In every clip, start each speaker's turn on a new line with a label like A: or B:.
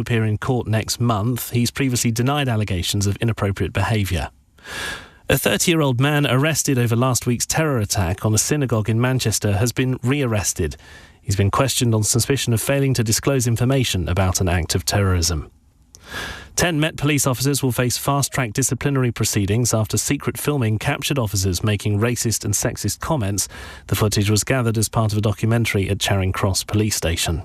A: appear in court next month. He's previously denied allegations of inappropriate behaviour. A 30-year-old man arrested over last week's terror attack on a synagogue in Manchester has been re-arrested. He's been questioned on suspicion of failing to disclose information about an act of terrorism. 10 Met police officers will face fast-track disciplinary proceedings after secret filming captured officers making racist and sexist comments. The footage was gathered as part of a documentary at Charing Cross Police Station.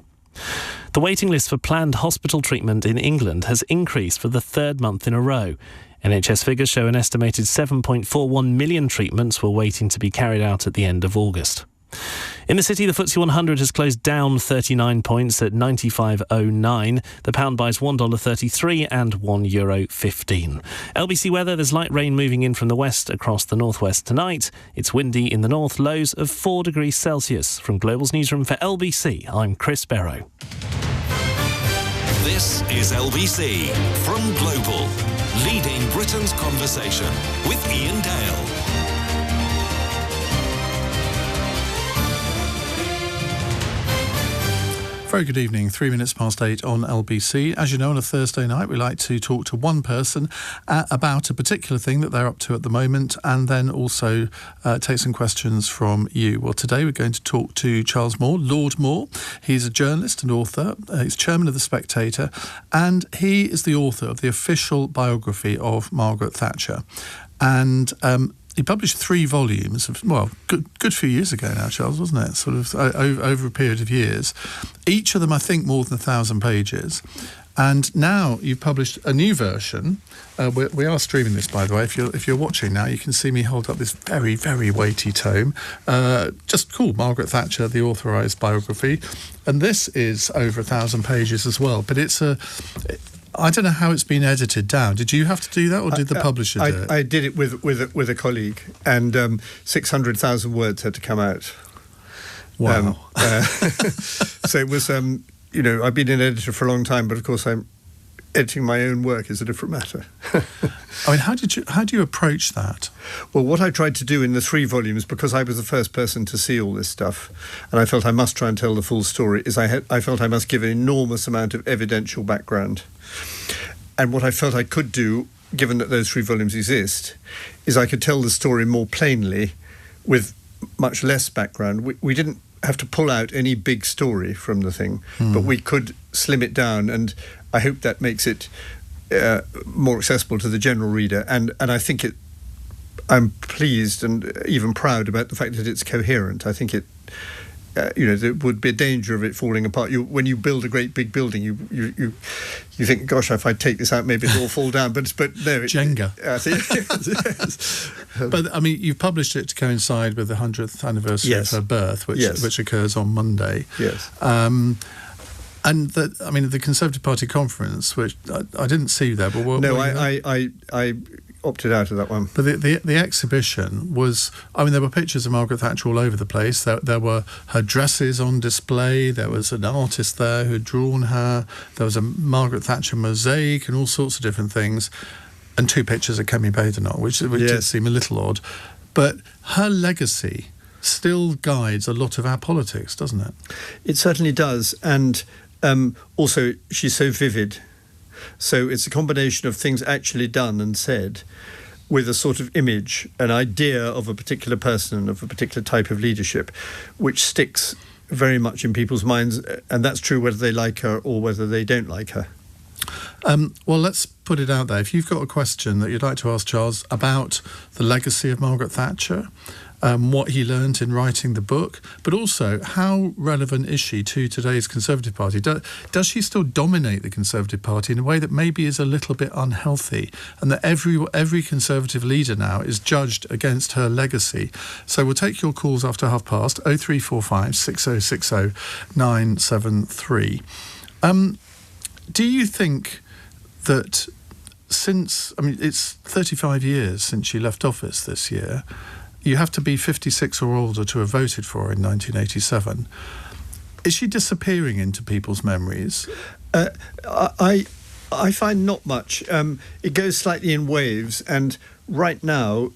A: The waiting list for planned hospital treatment in England has increased for the third month in a row. NHS figures show an estimated 7.41 million treatments were waiting to be carried out at the end of August. In the city, the FTSE 100 has closed down 39 points at 95.09. The pound buys $1.33 and €1.15. LBC weather, there's light rain moving in from the west across the northwest tonight. It's windy in the north, lows of 4 degrees Celsius. From Global's newsroom for LBC, I'm Chris Barrow.
B: This is LBC from Global, leading Britain's conversation with Iain Dale.
C: Very good evening, 3 minutes past 8 on LBC. As you know, on a Thursday night, we like to talk to one person about a particular thing that they're up to at the moment, and then also take some questions from you. Well, today we're going to talk to Charles Moore, Lord Moore. He's a journalist and author. He's chairman of The Spectator, and he is the author of the official biography of Margaret Thatcher. And he published 3 volumes, good few years ago now, Charles, wasn't it? Sort of over a period of years. Each of them, I think, more than 1,000 pages. And now you've published a new version. We are streaming this, by the way. If you're watching now, you can see me hold up this very, very weighty tome, just called Margaret Thatcher, the Authorized Biography. And this is over 1,000 pages as well. But I don't know how it's been edited down. Did you have to do that, or did the publisher do it?
D: I did it with a colleague, and 600,000 words had to come out.
C: Wow.
D: So it was, I've been an editor for a long time, but of course editing my own work is a different matter.
C: I mean, how do you approach that?
D: Well, what I tried to do in the 3 volumes, because I was the first person to see all this stuff, and I felt I must try and tell the full story, is I felt I must give an enormous amount of evidential background. And what I felt I could do, given that those 3 volumes exist, is I could tell the story more plainly with much less background. We didn't have to pull out any big story from the thing, but we could slim it down, and I hope that makes it more accessible to the general reader. And I think I'm pleased and even proud about the fact that it's coherent. I think there would be a danger of it falling apart. When you build a great big building, you think, gosh, if I take this out, maybe it'll all fall down. But no,
C: Jenga.
D: Yes.
C: But I mean, you've published it to coincide with the 100th anniversary of her birth, which occurs on Monday.
D: Yes.
C: And the Conservative Party conference, which I didn't see there, but
D: I opted out of that one.
C: But the exhibition was, there were pictures of Margaret Thatcher all over the place. There were her dresses on display. There was an artist there who had drawn her. There was a Margaret Thatcher mosaic and all sorts of different things. And 2 pictures of Kemi Badenoch, which did seem a little odd. But her legacy still guides a lot of our politics, doesn't it?
D: It certainly does. And also, she's so vivid. So it's a combination of things actually done and said with a sort of image, an idea of a particular person, of a particular type of leadership, which sticks very much in people's minds. And that's true whether they like her or whether they don't like her.
C: Well, let's put it out there. If you've got a question that you'd like to ask Charles about the legacy of Margaret Thatcher, what he learnt in writing the book, but also how relevant is she to today's Conservative Party? Does she still dominate the Conservative Party in a way that maybe is a little bit unhealthy, and that every Conservative leader now is judged against her legacy? So we'll take your calls after past 0345 6060 973. Do you think that it's 35 years since she left office this year. You have to be 56 or older to have voted for her in 1987. Is she disappearing into people's memories?
D: I find not much. It goes slightly in waves, and right now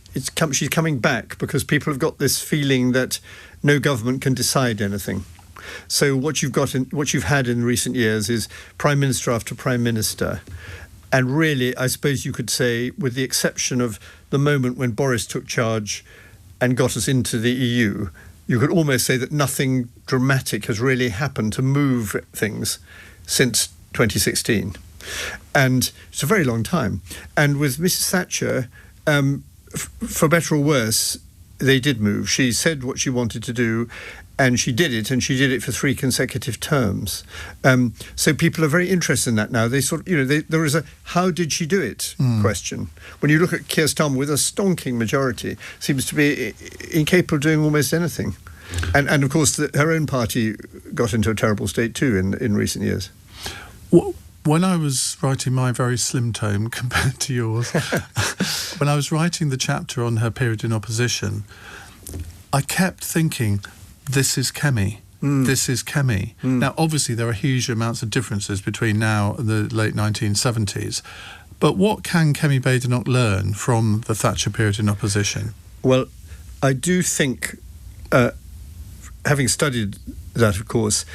D: she's coming back because people have got this feeling that no government can decide anything. So what you've had in recent years is Prime Minister after Prime Minister. And really, I suppose you could say, with the exception of the moment when Boris took charge and got us into the EU, you could almost say that nothing dramatic has really happened to move things since 2016. And it's a very long time. And with Mrs. Thatcher, for better or worse, they did move. She said what she wanted to do, and she did it, and she did it for 3 consecutive terms. So people are very interested in that now. They sort of, there is a how did she do it question. When you look at Keir Starmer with a stonking majority, seems to be incapable of doing almost anything. And of course, her own party got into a terrible state too in recent years.
C: When I was writing my very slim tome compared to yours, when I was writing the chapter on her period in opposition, I kept thinking, this is Kemi. This is Kemi. Now, obviously, there are huge amounts of differences between now and the late 1970s. But what can Kemi Badenoch learn from the Thatcher period in opposition?
D: Well, I do think, having studied that, of course,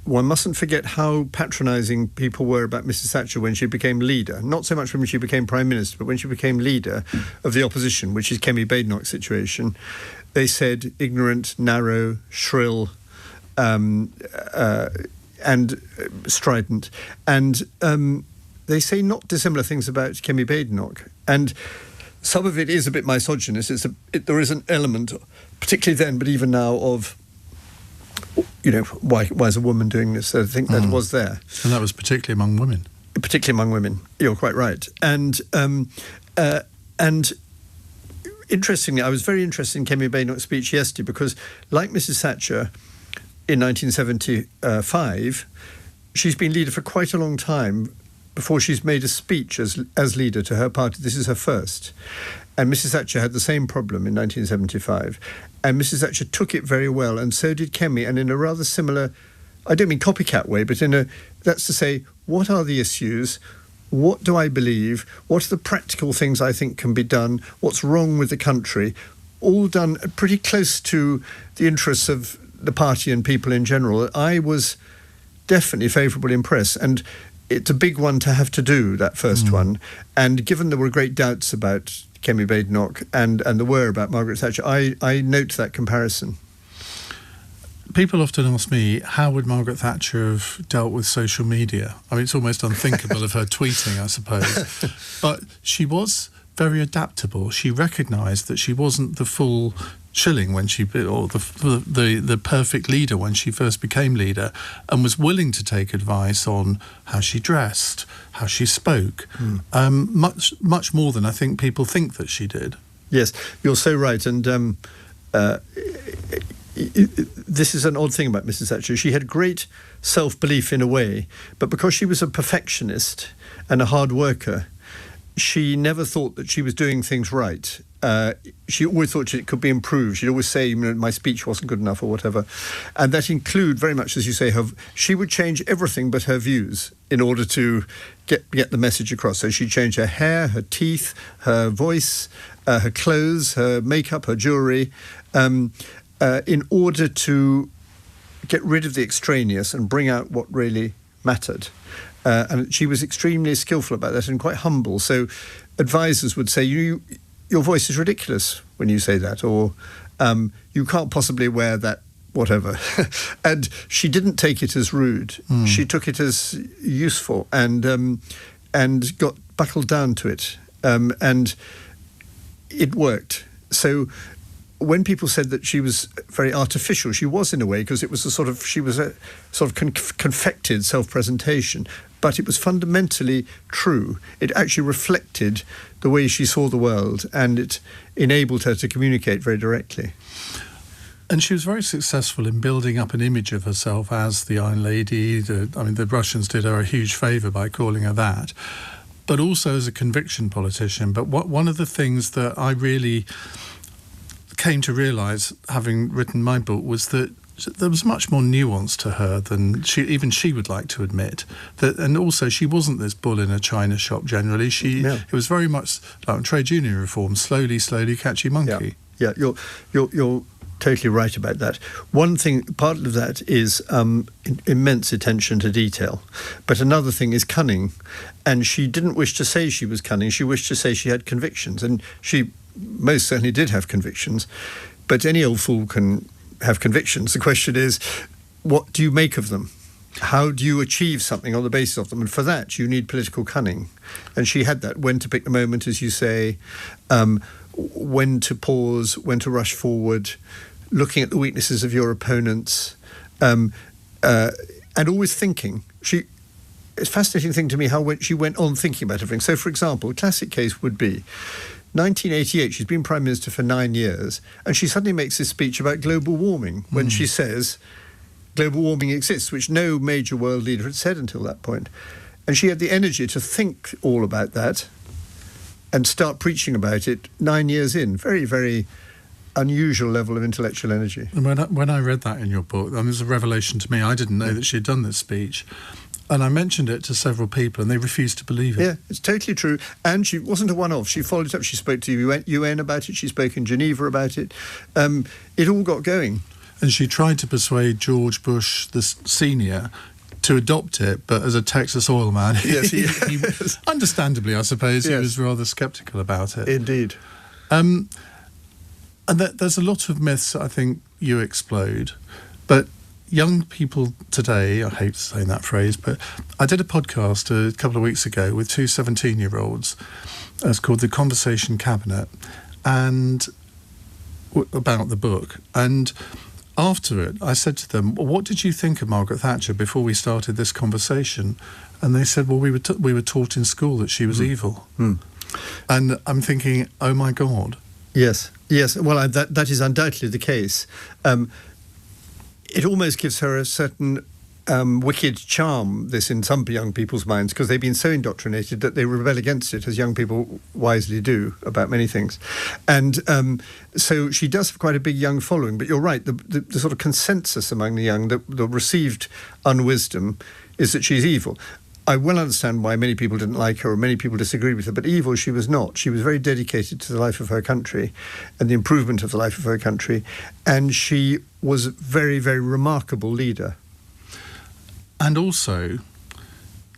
D: one mustn't forget how patronising people were about Mrs. Thatcher when she became leader. Not so much when she became Prime Minister, but when she became leader of the opposition, which is Kemi Badenoch's situation. They said ignorant, narrow, shrill, and strident. And they say not dissimilar things about Kemi Badenoch. And some of it is a bit misogynist. There is an element, particularly then, but even now, of why is a woman doing this? I think that was there.
C: And that was particularly among women.
D: Particularly among women. You're quite right. And interestingly, I was very interested in Kemi Badenoch's speech yesterday because, like Mrs. Thatcher in 1975, she's been leader for quite a long time before she's made a speech as leader to her party. This is her first. And Mrs. Thatcher had the same problem in 1975. And Mrs. Thatcher took it very well, and so did Kemi, and in a rather similar, I don't mean copycat way, but that's to say, what are the issues? What do I believe? What are the practical things I think can be done? What's wrong with the country? All done pretty close to the interests of the party and people in general. I was definitely favourably impressed, and it's a big one to have to do, that first one. And given there were great doubts about Kemi Badenoch and there were about Margaret Thatcher, I note that comparison.
C: People often ask me, how would Margaret Thatcher have dealt with social media? I mean, it's almost unthinkable of her tweeting, I suppose. But she was very adaptable. She recognised that she wasn't the full shilling when the perfect leader when she first became leader, and was willing to take advice on how she dressed, how she spoke, much more than I think people think that she did.
D: Yes, you're so right. And this is an odd thing about Mrs. Thatcher. She had great self-belief in a way, but because she was a perfectionist and a hard worker, she never thought that she was doing things right. She always thought it could be improved. She'd always say, my speech wasn't good enough or whatever. And that include very much, as you say, she would change everything but her views in order to get the message across. So she'd change her hair, her teeth, her voice, her clothes, her makeup, her jewellery, in order to get rid of the extraneous and bring out what really mattered. And she was extremely skillful about that and quite humble. So advisors would say, your voice is ridiculous when you say that, or you can't possibly wear that, whatever. And she didn't take it as rude. She took it as useful and got buckled down to it. And it worked. So when people said that she was very artificial, she was in a way, because she was a sort of confected self-presentation. But it was fundamentally true. It actually reflected the way she saw the world, and it enabled her to communicate very directly.
C: And she was very successful in building up an image of herself as the Iron Lady. The Russians did her a huge favour by calling her that, but also as a conviction politician. But one of the things that I really came to realise, having written my book, was that there was much more nuance to her than she would like to admit. And also, she wasn't this bull in a china shop generally. It was very much like trade union reform, slowly, catchy monkey.
D: Yeah, you're totally right about that. One thing, part of that is immense attention to detail, but another thing is cunning. And she didn't wish to say she was cunning. She wished to say she had convictions, and she most certainly did have convictions. But any old fool can have convictions. The question is, what do you make of them? How do you achieve something on the basis of them? And for that, you need political cunning. And she had that. When to pick the moment, as you say, when to pause, when to rush forward, looking at the weaknesses of your opponents, and always thinking. It's a fascinating thing to me how she went on thinking about everything. So, for example, a classic case would be 1988, she's been Prime Minister for 9 years, and she suddenly makes this speech about global warming when she says global warming exists, which no major world leader had said until that point. And she had the energy to think all about that and start preaching about it 9 years in. Very, very unusual level of intellectual energy.
C: And when I read that in your book, it was a revelation to me. I didn't know that she had done this speech. And I mentioned it to several people, and they refused to believe it.
D: Yeah, it's totally true. And she wasn't a one-off. She followed it up. She spoke to UN about it. She spoke in Geneva about it. It all got going.
C: And she tried to persuade George Bush, the senior, to adopt it, but as a Texas oil man,
D: yes,
C: he understandably, I suppose, he was rather sceptical about it.
D: Indeed.
C: And there's a lot of myths, I think, you explode, but young people today, I hate saying that phrase, but I did a podcast a couple of weeks ago with two 17-year-olds. It's called The Conversation Cabinet, and about the book. And after it, I said to them, well, what did you think of Margaret Thatcher before we started this conversation? And they said, well, we were taught in school that she was evil. And I'm thinking, oh my God.
D: Yes. Well, that is undoubtedly the case. It almost gives her a certain wicked charm, this, in some young people's minds, because they've been so indoctrinated that they rebel against it, as young people wisely do about many things. And so she does have quite a big young following. But you're right, the sort of consensus among the young, the received unwisdom, is that she's evil. I well understand why many people didn't like her or many people disagreed with her, but evil she was not. She was very dedicated to the life of her country and the improvement of the life of her country, and she was a very, very remarkable leader.
C: And also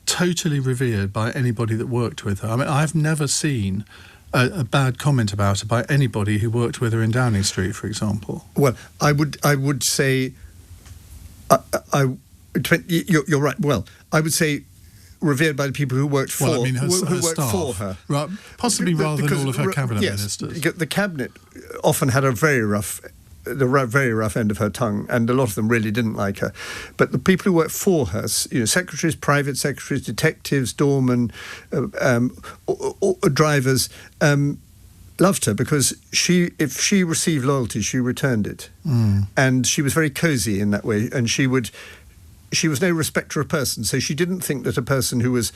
C: totally revered by anybody that worked with her. I mean, I've never seen a bad comment about her by anybody who worked with her in Downing Street, for example.
D: Well, I would say, you're right. Well, I would say revered by the people who worked for,
C: her
D: worked
C: staff.
D: For her.
C: Right, possibly rather than all of her cabinet ministers.
D: The cabinet often had a very rough end of her tongue, and a lot of them really didn't like her. But the people who worked for her, secretaries, private secretaries, detectives, doormen, drivers, loved her because if she received loyalty, she returned it. And she was very cosy in that way, and she was no respecter of persons, so she didn't think that a person who was,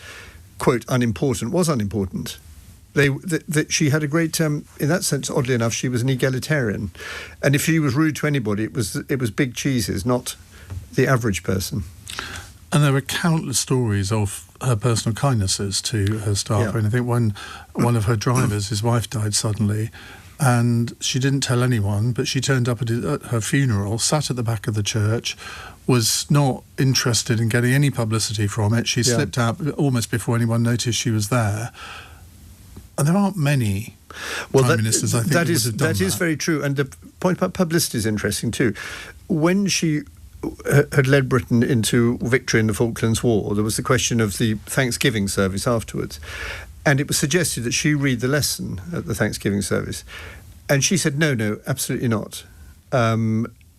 D: quote, unimportant was unimportant. She had a great, in that sense, oddly enough, she was an egalitarian. And if she was rude to anybody, it was big cheeses, not the average person.
C: And there were countless stories of her personal kindnesses to her staff.
D: Yeah.
C: And I think one of her drivers, his wife died suddenly, and she didn't tell anyone, but she turned up at her funeral, sat at the back of the church, was not interested in getting any publicity from it. She slipped out almost before anyone noticed she was there. And there aren't many prime ministers, I think, that would have done that.
D: That is very true. And the point about publicity is interesting too. When she had led Britain into victory in the Falklands War, there was the question of the Thanksgiving service afterwards. And it was suggested that she read the lesson at the Thanksgiving service. And she said, no, absolutely not.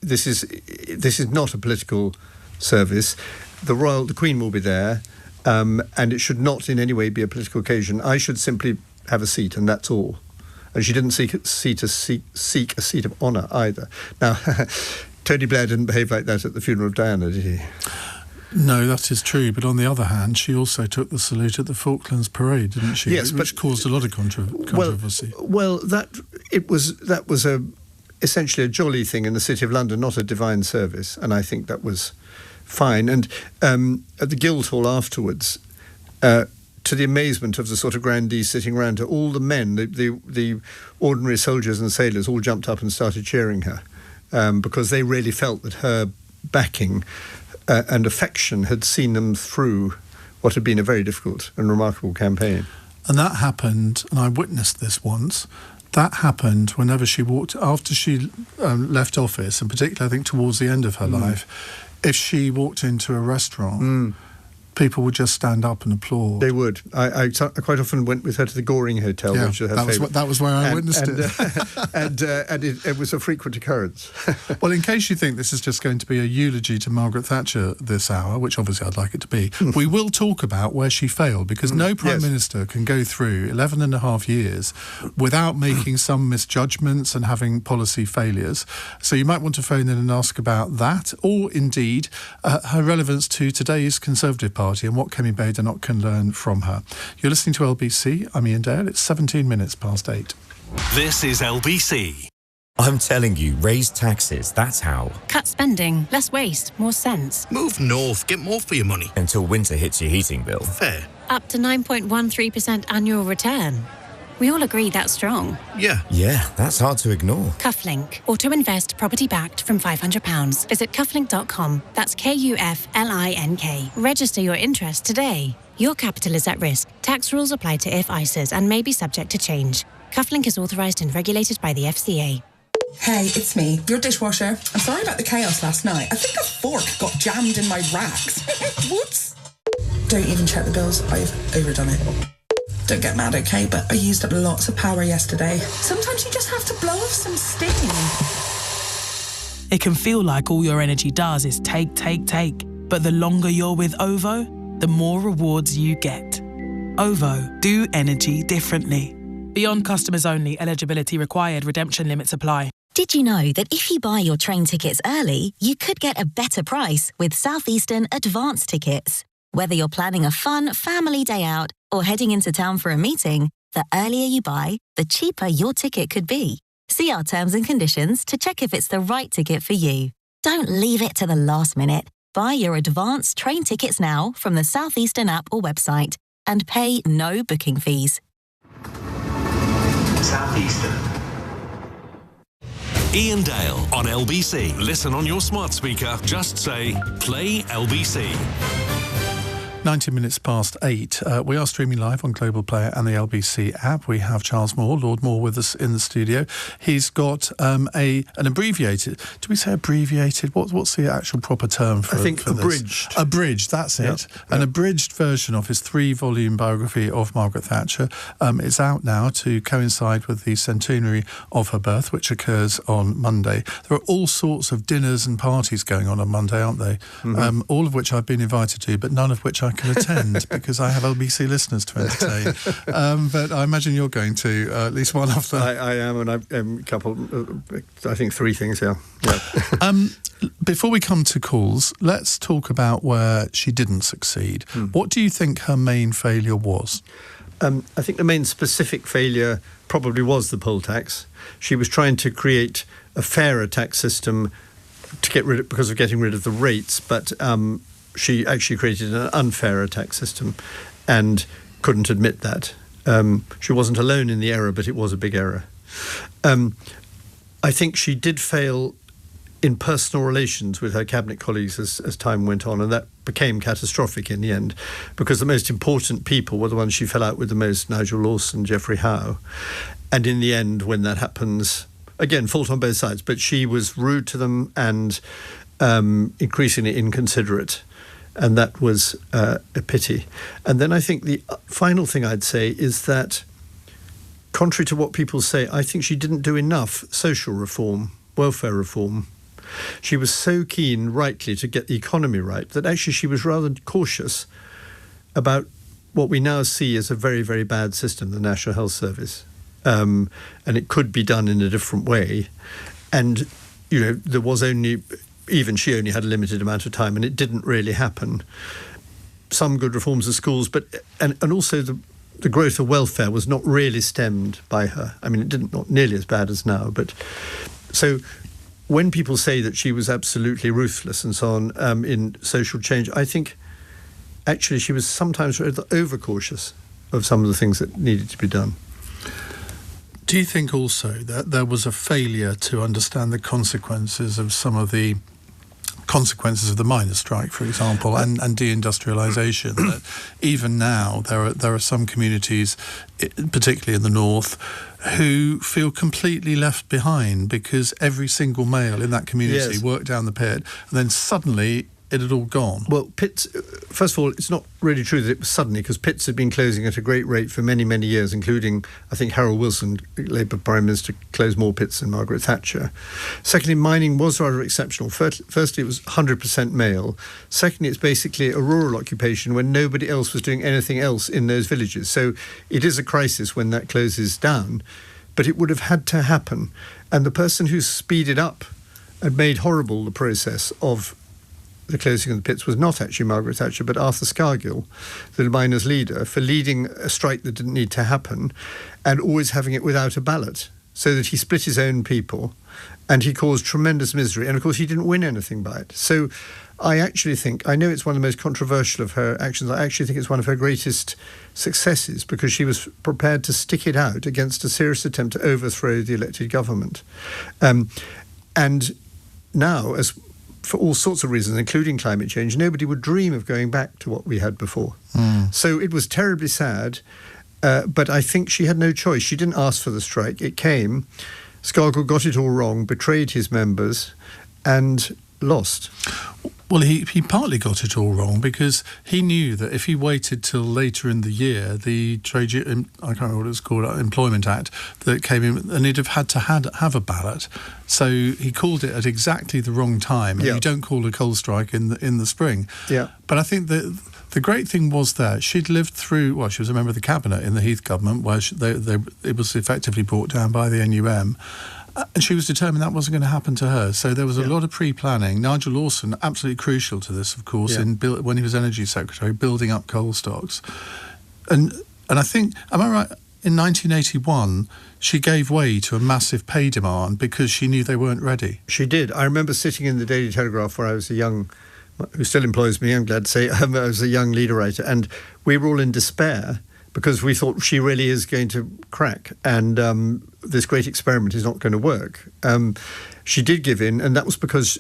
D: This is not a political service. The Queen will be there, and it should not in any way be a political occasion. I should simply have a seat, and that's all. And she didn't seek a seat of honour either. Now, Tony Blair didn't behave like that at the funeral of Diana, did he?
C: No, that is true. But on the other hand, she also took the salute at the Falklands Parade, didn't she?
D: Yes,
C: which caused a lot of controversy.
D: Well, that was essentially a jolly thing in the City of London, not a divine service, and I think that was fine. And at the Guildhall afterwards, to the amazement of the sort of grandees sitting around her, all the men, the ordinary soldiers and sailors, all jumped up and started cheering her because they really felt that her backing and affection had seen them through what had been a very difficult and remarkable campaign.
C: And that happened, and I witnessed this once. That happened whenever she walked, after she left office, and particularly I think towards the end of her life, if she walked into a restaurant, people would just stand up and applaud.
D: They would. I quite often went with her to the Goring Hotel, which was her favourite.
C: That was where I witnessed it.
D: And it was a frequent occurrence.
C: Well, in case you think this is just going to be a eulogy to Margaret Thatcher this hour, which obviously I'd like it to be, we will talk about where she failed, because no Prime Minister can go through 11 and a half years without making some misjudgments and having policy failures. So you might want to phone in and ask about that, or indeed her relevance to today's Conservative Party and what Kemi Badenoch can learn from her. You're listening to LBC. I'm Iain Dale. It's 17 minutes past 8.
B: This is LBC.
E: I'm telling you, raise taxes, that's how.
F: Cut spending, less waste, more sense.
G: Move north, get more for your money.
E: Until winter hits your heating bill.
G: Fair.
F: Up to 9.13% annual return. We all agree that's strong.
G: Yeah.
E: Yeah, that's hard to ignore.
F: Cufflink. Auto-invest property backed from £500. Visit cufflink.com. That's Kufflink. Register your interest today. Your capital is at risk. Tax rules apply to if ISAs and may be subject to change. Cufflink is authorised and regulated by the FCA.
H: Hey, it's me, your dishwasher. I'm sorry about the chaos last night. I think a fork got jammed in my racks. Whoops. Don't even check the bills. I've overdone it. Don't get mad, okay, but I used up lots of power yesterday. Sometimes you just have to blow off some steam.
I: It can feel like all your energy does is take. But the longer you're with OVO, the more rewards you get. OVO, do energy differently. Beyond customers only, eligibility required, redemption limits apply.
J: Did you know that if you buy your train tickets early, you could get a better price with Southeastern Advance Tickets? Whether you're planning a fun family day out or heading into town for a meeting, the earlier you buy, the cheaper your ticket could be. See our terms and conditions to check if it's the right ticket for you. Don't leave it to the last minute. Buy your advance train tickets now from the Southeastern app or website and pay no booking fees.
B: Southeastern. Iain Dale on LBC. Listen on your smart speaker. Just say, play LBC.
C: 90 minutes past 8. We are streaming live on Global Player and the LBC app. We have Charles Moore, Lord Moore, with us in the studio. He's got an abbreviated... Do we say abbreviated? What's the actual proper term for,
D: I think
C: for
D: abridged.
C: This? Abridged, that's it. An abridged version of his 3-volume biography of Margaret Thatcher. It's out now to coincide with the centenary of her birth, which occurs on Monday. There are all sorts of dinners and parties going on Monday, aren't they? All of which I've been invited to, but none of which I can attend because I have LBC listeners to entertain. But I imagine you're going to at least one of them.
D: I am, and I've a couple, I think 3 things, yeah.
C: Before we come to calls, let's talk about where she didn't succeed. What do you think her main failure was?
D: I think the main specific failure probably was the poll tax. She was trying to create a fairer tax system to get rid of, because of getting rid of the rates, but she actually created an unfairer tax system and couldn't admit that. She wasn't alone in the error, but it was a big error. I think she did fail in personal relations with her cabinet colleagues as time went on, and that became catastrophic in the end, because the most important people were the ones she fell out with the most, Nigel Lawson, Geoffrey Howe. And in the end, when that happens, again, fault on both sides, but she was rude to them and increasingly inconsiderate. And that was a pity. And then I think the final thing I'd say is that, contrary to what people say, I think she didn't do enough social reform, welfare reform. She was so keen, rightly, to get the economy right, that actually she was rather cautious about what we now see as a very, very bad system, the National Health Service. And it could be done in a different way. And, you know, there was only... Even she only had a limited amount of time, and it didn't really happen. Some good reforms of schools, but and also the growth of welfare was not really stemmed by her. I mean, it didn't, not nearly as bad as now. But so when people say that she was absolutely ruthless and so on in social change, I think actually she was sometimes overcautious of some of the things that needed to be done.
C: Do you think also that there was a failure to understand the consequences of some of the consequences of the miners' strike, for example, and deindustrialisation? That even now there are some communities, particularly in the north, who feel completely left behind because every single male in that community worked down the pit, and then suddenly it had all gone.
D: Well, pits, first of all, it's not really true that it was suddenly, because pits had been closing at a great rate for many, many years, including, I think, Harold Wilson, Labour Prime Minister, closed more pits than Margaret Thatcher. Secondly, mining was rather exceptional. Firstly, it was 100% male. Secondly, it's basically a rural occupation when nobody else was doing anything else in those villages. So it is a crisis when that closes down, but it would have had to happen. And the person who speeded up and made horrible the process of the closing of the pits was not actually Margaret Thatcher, but Arthur Scargill, the miners' leader, for leading a strike that didn't need to happen and always having it without a ballot, so that he split his own people and he caused tremendous misery. And, of course, he didn't win anything by it. So I actually think, I know it's one of the most controversial of her actions, I actually think it's one of her greatest successes, because she was prepared to stick it out against a serious attempt to overthrow the elected government. And now, as for all sorts of reasons, including climate change, nobody would dream of going back to what we had before. So it was terribly sad, but I think she had no choice. She didn't ask for the strike. It came. Scargill got it all wrong, betrayed his members, and lost.
C: Well, he partly got it all wrong because he knew that if he waited till later in the year, the I can't remember what it was called, Employment Act, that came in, and he'd have had to have a ballot. So he called it at exactly the wrong time. And you don't call a coal strike in the spring. Yeah. But I think that the great thing was that she'd lived through, well, she was a member of the cabinet in the Heath government, where it was effectively brought down by the NUM. And she was determined that wasn't going to happen to her. So there was a lot of pre-planning. Nigel Lawson, absolutely crucial to this, of course, when he was Energy Secretary, building up coal stocks. And I think, am I right, in 1981, she gave way to a massive pay demand because she knew they weren't ready.
D: She did. I remember sitting in the Daily Telegraph where I was who still employs me, I'm glad to say, I was a young leader writer, and we were all in despair because we thought she really is going to crack, and this great experiment is not going to work. She did give in, and that was because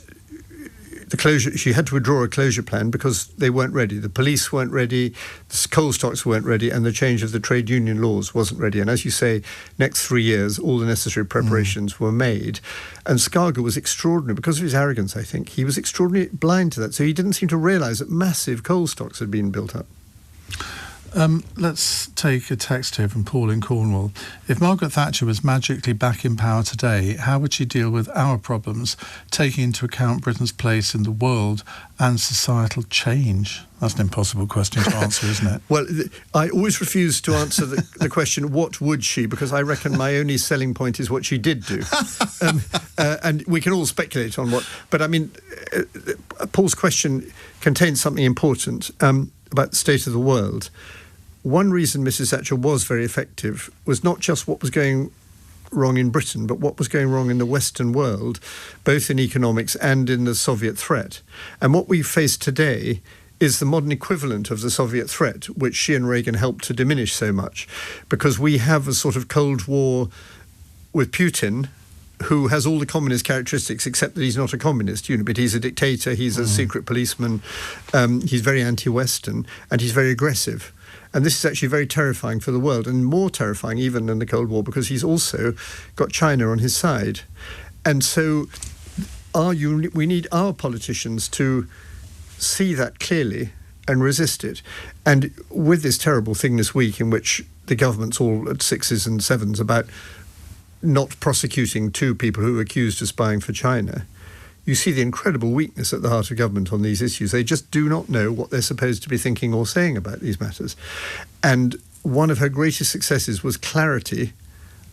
D: she had to withdraw a closure plan because they weren't ready. The police weren't ready, the coal stocks weren't ready, and the change of the trade union laws wasn't ready. And as you say, next 3 years, all the necessary preparations were made. And Scargill was extraordinary because of his arrogance, I think. He was extraordinarily blind to that. So he didn't seem to realise that massive coal stocks had been built up.
C: Let's take a text here from Paul in Cornwall. If Margaret Thatcher was magically back in power today, how would she deal with our problems, taking into account Britain's place in the world and societal change? That's an impossible question to answer, isn't it?
D: Well, I always refuse to answer the question, what would she? Because I reckon my only selling point is what she did do. And we can all speculate on what. But I mean, Paul's question contains something important about the state of the world. One reason Mrs. Thatcher was very effective was not just what was going wrong in Britain, but what was going wrong in the Western world, both in economics and in the Soviet threat. And what we face today is the modern equivalent of the Soviet threat, which she and Reagan helped to diminish so much, because we have a sort of Cold War with Putin, who has all the communist characteristics except that he's not a communist, but he's a dictator, he's a secret policeman, he's very anti-Western, and he's very aggressive. And this is actually very terrifying for the world, and more terrifying even than the Cold War, because he's also got China on his side. And so we need our politicians to see that clearly and resist it. And with this terrible thing this week in which the government's all at 6s and 7s about not prosecuting 2 people who were accused of spying for China, you see the incredible weakness at the heart of government on these issues. They just do not know what they're supposed to be thinking or saying about these matters. And one of her greatest successes was clarity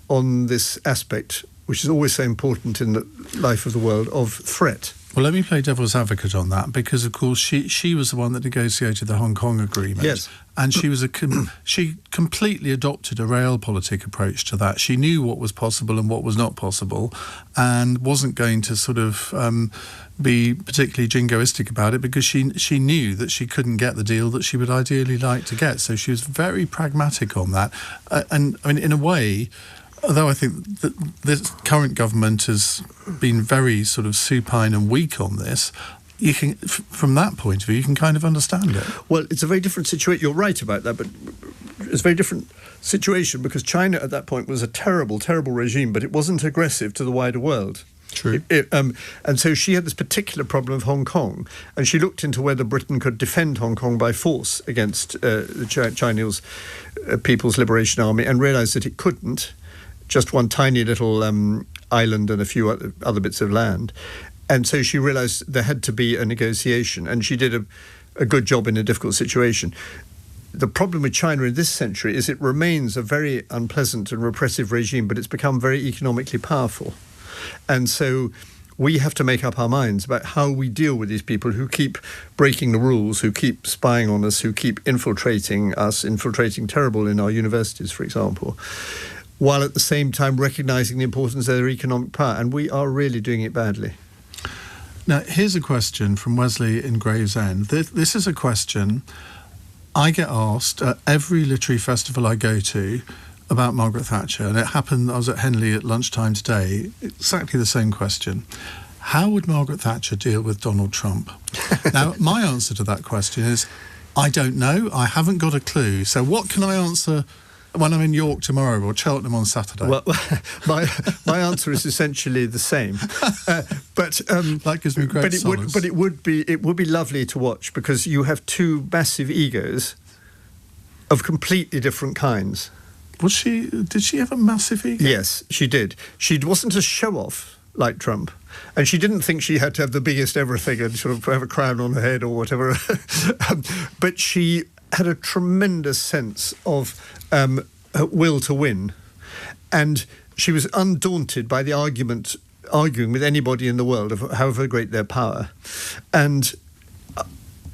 D: on this aspect, which is always so important in the life of the world, of threat.
C: Well, let me play devil's advocate on that, because, of course, she was the one that negotiated the Hong Kong agreement.
D: Yes.
C: And she was she completely adopted a realpolitik approach to that. She knew what was possible and what was not possible, and wasn't going to sort of be particularly jingoistic about it, because she knew that she couldn't get the deal that she would ideally like to get. So she was very pragmatic on that. And I mean, in a way, although I think that this current government has been very sort of supine and weak on this, you can, from that point of view, you can kind of understand it.
D: Well, it's a very different situation. You're right about that, but it's a very different situation, because China at that point was a terrible, terrible regime, but it wasn't aggressive to the wider world.
C: True.
D: And so she had this particular problem of Hong Kong, and she looked into whether Britain could defend Hong Kong by force against the Chinese People's Liberation Army, and realised that it couldn't. Just one tiny little island and a few other bits of land. And so she realised there had to be a negotiation, and she did a good job in a difficult situation. The problem with China in this century is it remains a very unpleasant and repressive regime, but it's become very economically powerful. And so we have to make up our minds about how we deal with these people who keep breaking the rules, who keep spying on us, who keep infiltrating us, infiltrating terrible in our universities, for example, while at the same time recognising the importance of their economic power. And we are really doing it badly.
C: Now, here's a question from Wesley in Gravesend. This is a question I get asked at every literary festival I go to about Margaret Thatcher. And it happened, I was at Henley at lunchtime today, exactly the same question. How would Margaret Thatcher deal with Donald Trump? Now, my answer to that question is, I don't know. I haven't got a clue. So what can I answer when I'm in York tomorrow or Cheltenham on Saturday?
D: Well, my answer is essentially the same, but
C: that gives me great solace.
D: But it would be lovely to watch, because you have two massive egos of completely different kinds.
C: Did she have a massive ego?
D: Yes, she did. She wasn't a show-off like Trump, and she didn't think she had to have the biggest everything and sort of have a crown on her head or whatever. But she had a tremendous sense of will to win, and she was undaunted by the arguing with anybody in the world of however great their power. And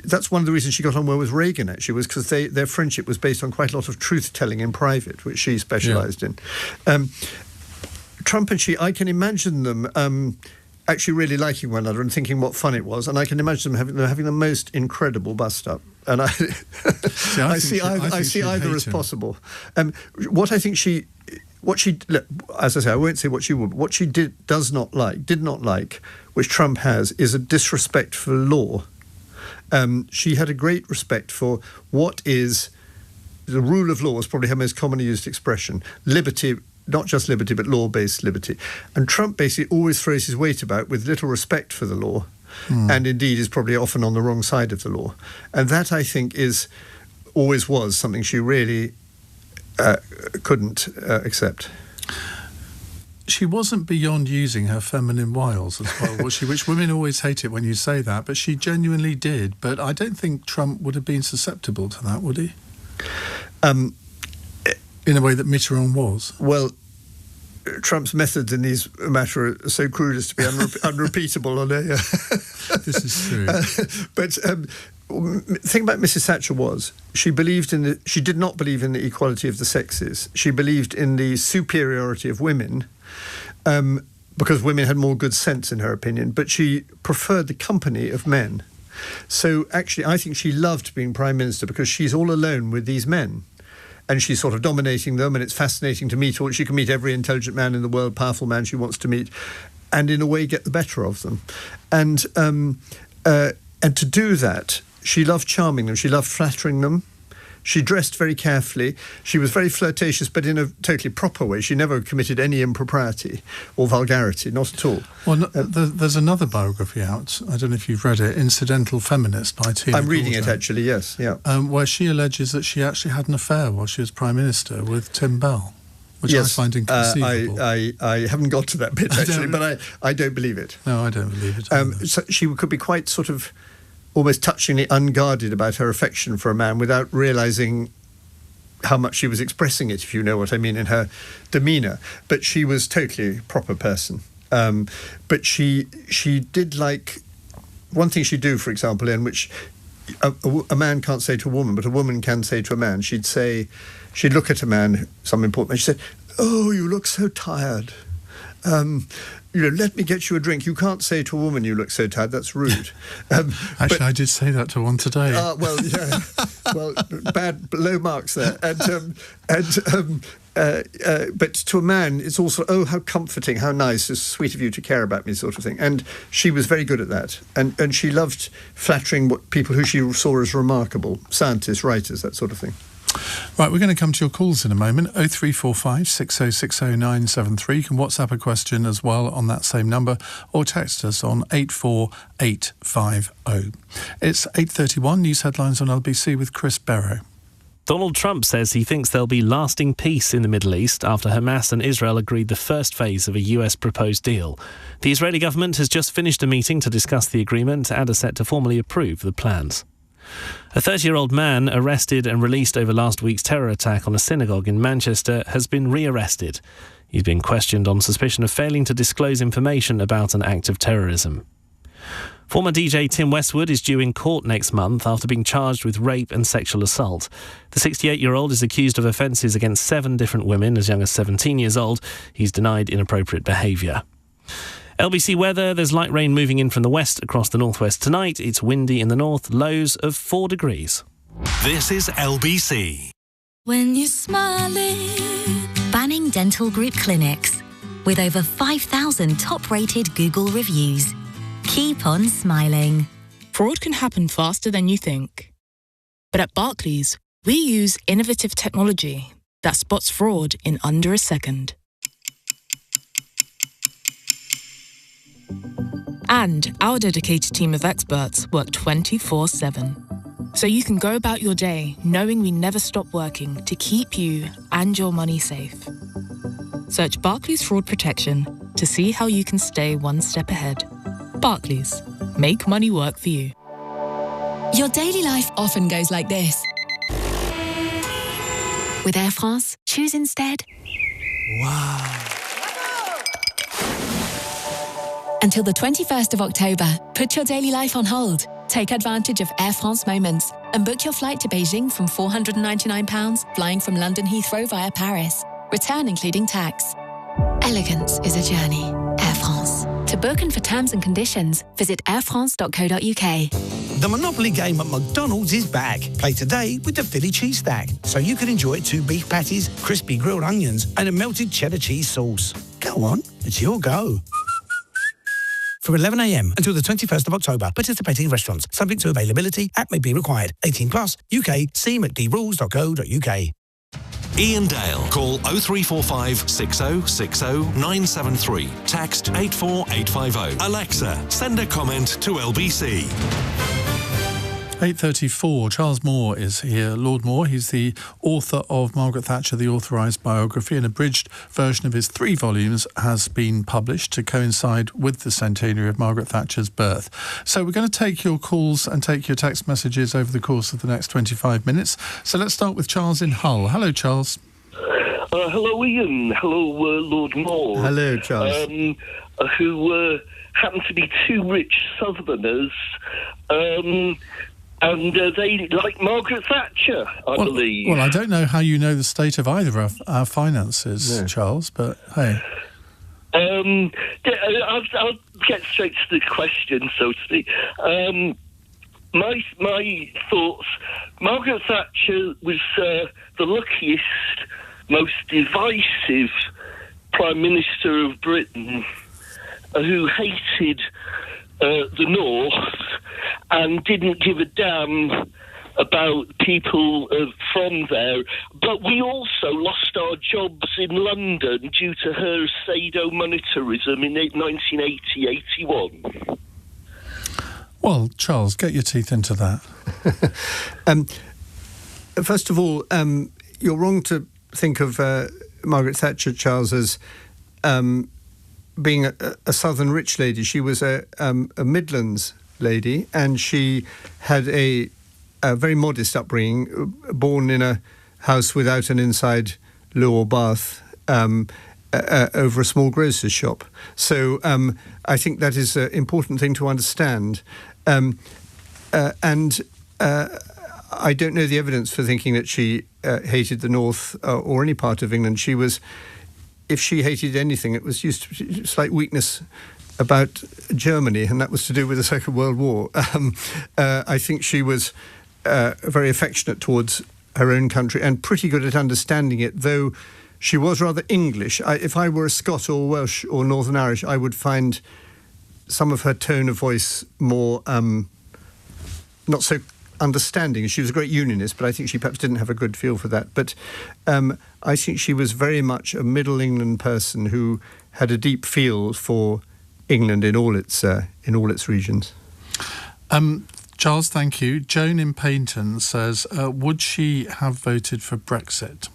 D: that's one of the reasons she got on well with Reagan, actually, was because their friendship was based on quite a lot of truth-telling in private, which she specialised in. Trump and she, I can imagine them actually really liking one another and thinking what fun it was, and I can imagine them having the most incredible bust-up. And I see either as possible. What I think as I say, I won't say what she would. What she did not like, which Trump has, is a disrespect for law. She had a great respect for what is the rule of law, is probably her most commonly used expression. Liberty, not just liberty, but law-based liberty. And Trump basically always throws his weight about with little respect for the law. And indeed is probably often on the wrong side of the law. And that, I think, always was something she really couldn't accept.
C: She wasn't beyond using her feminine wiles as well, was she? Which women always hate it when you say that, but she genuinely did. But I don't think Trump would have been susceptible to that, would he? In a way that Mitterrand was.
D: Well, Trump's methods in these matter are so crude as to be unrepeatable on air.
C: This is true.
D: But the thing about Mrs. Thatcher was she did not believe in the equality of the sexes. She believed in the superiority of women, because women had more good sense, in her opinion. But she preferred the company of men. So actually, I think she loved being Prime Minister because she's all alone with these men. And she's sort of dominating them, and it's fascinating to meet. She can meet every intelligent man in the world, powerful man she wants to meet, and in a way get the better of them. And to do that, she loved charming them. She loved flattering them. She dressed very carefully. She was very flirtatious, but in a totally proper way. She never committed any impropriety or vulgarity, not at all.
C: Well, there's another biography out. I don't know if you've read it, Incidental Feminist by Tina
D: I'm reading
C: Gordon,
D: it, actually, yes. Yeah.
C: Where she alleges that she actually had an affair while she was Prime Minister with Tim Bell, which
D: yes,
C: I find inconceivable.
D: I haven't got to that bit, actually, but I don't believe it.
C: No, I don't believe it.
D: So she could be quite sort of almost touchingly unguarded about her affection for a man without realising how much she was expressing it, if you know what I mean, in her demeanour. But she was totally a proper person. But she did like one thing she'd do, for example, in which a man can't say to a woman, but a woman can say to a man, she'd look at a man, some important man, she said, "Oh, you look so tired. Let me get you a drink." You can't say to a woman, "You look so tired." That's rude.
C: Actually, I did say that to one today.
D: Well, yeah. Well, low marks there. But to a man, it's also, "Oh, how comforting, how nice, it's sweet of you to care about me," sort of thing. And she was very good at that. And she loved flattering people who she saw as remarkable, scientists, writers, that sort of thing.
C: Right, we're going to come to your calls in a moment. 0345 6060 973. You can WhatsApp a question as well on that same number, or text us on 84850. It's 8:31, news headlines on LBC with Chris Barrow.
A: Donald Trump says he thinks there'll be lasting peace in the Middle East after Hamas and Israel agreed the first phase of a US proposed deal. The Israeli government has just finished a meeting to discuss the agreement and are set to formally approve the plans. A 30-year-old man arrested and released over last week's terror attack on a synagogue in Manchester has been re-arrested. He's been questioned on suspicion of failing to disclose information about an act of terrorism. Former DJ Tim Westwood is due in court next month after being charged with rape and sexual assault. The 68-year-old is accused of offences against 7 different women as young as 17 years old. He's denied inappropriate behaviour. LBC weather, there's light rain moving in from the west across the northwest tonight. It's windy in the north, lows of 4 degrees.
B: This is LBC.
J: When you're smiling. Banning Dental Group Clinics. With over 5,000 top-rated Google reviews. Keep on smiling.
I: Fraud can happen faster than you think. But at Barclays, we use innovative technology that spots fraud in under a second. And our dedicated team of experts work 24/7. So you can go about your day knowing we never stop working to keep you and your money safe. Search Barclays Fraud Protection to see how you can stay one step ahead. Barclays, make money work for you.
K: Your daily life often goes like this. With Air France, choose instead.
G: Wow.
K: Until the 21st of October, put your daily life on hold. Take advantage of Air France Moments and book your flight to Beijing from £499, flying from London Heathrow via Paris. Return including tax. Elegance is a journey. Air France. To book and for terms and conditions, visit airfrance.co.uk.
G: The Monopoly game at McDonald's is back. Play today with the Philly cheese stack, so you can enjoy 2 beef patties, crispy grilled onions, and a melted cheddar cheese sauce. Go on, it's your go. For 11 a.m. until the 21st of October, participating restaurants, subject to availability, app may be required. 18 plus, UK, see mcdrules.co.uk.
B: Iain Dale. Call 0345 6060 973. Text 84850. Alexa, send a comment to LBC.
C: 8:34. Charles Moore is here. Lord Moore, he's the author of Margaret Thatcher, the Authorized Biography. An abridged version of his 3 volumes has been published to coincide with the centenary of Margaret Thatcher's birth. So we're going to take your calls and take your text messages over the course of the next 25 minutes. So let's start with Charles in Hull. Hello, Charles.
L: Hello, Ian. Hello, Lord Moore.
D: Hello, Charles.
L: Who happen to be 2 rich Southerners. And they like Margaret Thatcher, I believe.
C: Well, I don't know how you know the state of either of our finances, Charles, but hey.
L: I'll get straight to the question, so to speak. My thoughts, Margaret Thatcher was the luckiest, most divisive Prime Minister of Britain who hated the North and didn't give a damn about people from there. But we also lost our jobs in London due to her sadomonetarism in 1980-81.
C: Well, Charles, get your teeth into that.
D: First of all, you're wrong to think of Margaret Thatcher, Charles, as being a southern rich lady. She was a Midlands lady, and she had a very modest upbringing, born in a house without an inside loo or bath, over a small grocer's shop. So I think that is an important thing to understand. I don't know the evidence for thinking that she hated the North or any part of England. If she hated anything, it was used to slight weakness about Germany, and that was to do with the Second World War. I think she was very affectionate towards her own country and pretty good at understanding it, though she was rather English. If I were a Scot or Welsh or Northern Irish, I would find some of her tone of voice more not so understanding. She was a great unionist, but I think she perhaps didn't have a good feel for that. But I think she was very much a Middle England person who had a deep feel for England in all its regions.
C: Charles, thank you. Joan in Paynton says, would she have voted for Brexit?